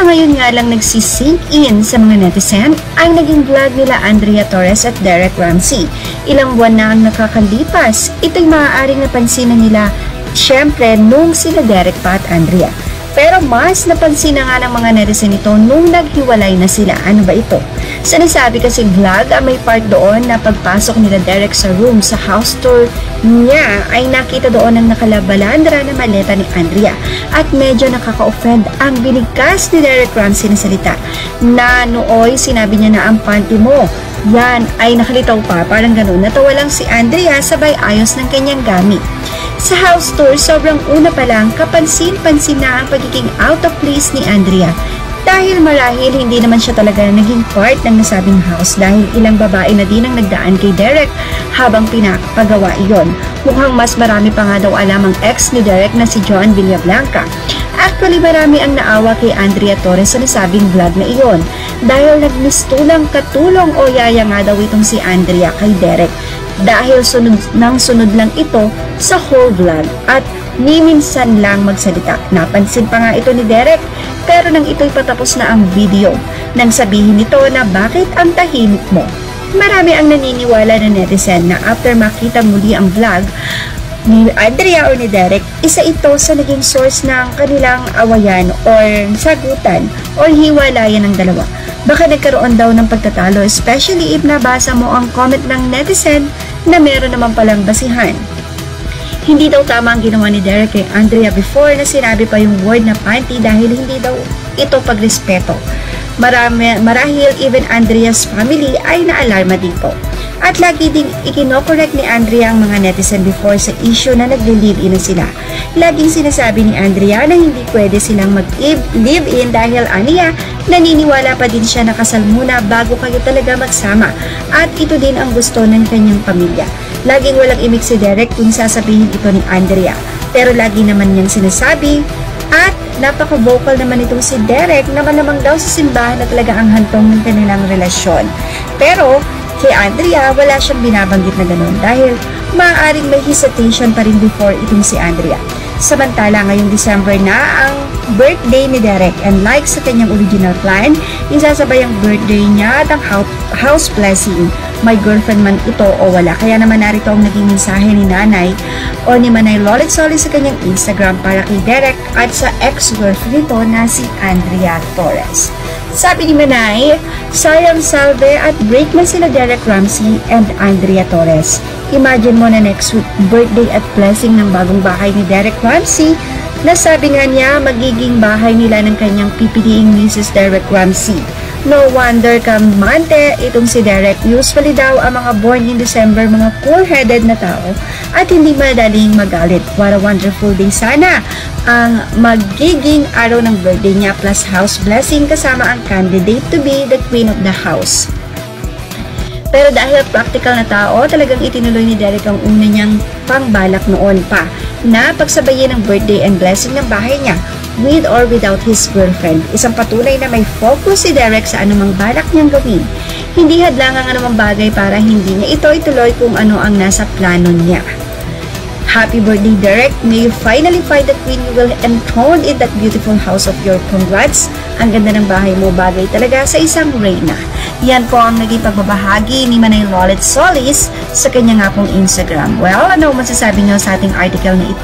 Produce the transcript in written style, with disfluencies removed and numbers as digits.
ngayon nga lang nagsisink in sa mga netizen ang naging vlog nila Andrea Torres at Derek Ramsey. Ilang buwan na ang nakakalipas, ito'y maaaring napansin na nila syempre nung sila Derek pa at Andrea. Pero mas napansin na nga ng mga netizen ito nung naghiwalay na sila. Ano ba ito? Sa nasabi kasing vlog, may part doon na pagpasok nila Derek sa room sa house tour niya ay nakita doon ang nakalabalandra na maleta ni Andrea. At medyo nakaka-offend ang binigkas ni Derek Ramsey na salita na nooy sinabi niya na ang panty mo yan ay nakalitaw pa, parang ganun. Natawa lang si Andrea sabay ayos ng kanyang gamit. Sa house tour, sobrang una pa lang kapansin-pansin na ang pagiging out of place ni Andrea. Dahil marahil hindi naman siya talaga naging part ng nasabing house dahil ilang babae na din ang nagdaan kay Derek habang pinapagawa iyon. Mukhang mas marami pa nga daw alam ang ex ni Derek na si Joan Villablanca. Actually, marami ang naawa kay Andrea Torres sa nasabing vlog na iyon dahil nagmistulang katulong o yaya nga daw itong si Andrea kay Derek dahil sunod lang ito sa whole vlog at ni minsan lang magsalita. Napansin pa nga ito ni Derek pero nang ito'y patapos na ang video nang sabihin nito na bakit ang tahimik mo. Marami ang naniniwala na netizen na after makita muli ang vlog ni Andrea o ni Derek, isa ito sa naging source ng kanilang awayan or sagutan or hiwalayan ng dalawa. Baka nagkaroon daw ng pagtatalo, especially if nabasa mo ang comment ng netizen na meron naman palang basihan. Hindi daw tama ang ginawa ni Derek kay Andrea before na sinabi pa yung word na panty dahil hindi daw ito pagrespeto. Marahil even Andrea's family ay naalarma dito. At lagi ding ikinokorek ni Andrea ang mga netizen before sa issue na nagle-live-in na sila. Laging sinasabi ni Andrea na hindi pwede silang mag-live-in dahil aniya, naniniwala pa din siya na kasal muna bago kayo talaga magsama. At ito din ang gusto ng kanyang pamilya. Laging walang imik si Derek kung sasabihin ito ni Andrea. Pero lagi naman niyang sinasabi at napaka-vocal naman itong si Derek naman daw sa simbahan na talaga ang hantong ng kanilang relasyon. Pero kay Andrea, wala siyang binabanggit na ganun dahil maaaring may hesitation pa rin before itong si Andrea. Samantala, ngayong December na ang birthday ni Derek and like sa kanyang original plan, isasabay ang birthday niya at ang house blessing. May girlfriend man ito o wala. Kaya naman narito ang naging mensahe ni nanay o ni Manay Lolit Solis sa kanyang Instagram para kay Derek at sa ex-girlfriend nito na si Andrea Torres. Sabi ni Manay, sayang salve at break man sila Derek Ramsey and Andrea Torres. Imagine mo na next week, birthday at blessing ng bagong bahay ni Derek Ramsey na sabi nga niya magiging bahay nila ng kanyang pipiliing Mrs. Derek Ramsey. No wonder kamante itong si Derek. Usually daw ang mga born in December mga cool-headed na tao at hindi madaling magalit. What a wonderful day sana ang magiging araw ng birthday niya plus house blessing kasama ang candidate to be the queen of the house. Pero dahil practical na tao, talagang itinuloy ni Derek ang una niyang pangbalak noon pa na pagsabayin ng birthday and blessing ng bahay niya with or without his girlfriend. Isang patunay na may focus si Derek sa anumang balak niyang gawin. Hindi hadlang ang anumang bagay para hindi niya ito ituloy kung ano ang nasa plano niya. Happy birthday, Derek! May you finally find the queen you will enthrone in that beautiful house of your congrats. Ang ganda ng bahay mo, bagay talaga sa isang reyna. Yan po ang naging pagbabahagi ni Manay Lolit Solis sa kanya nga pong Instagram. Well, ano masasabi niyo sa ating article na ito?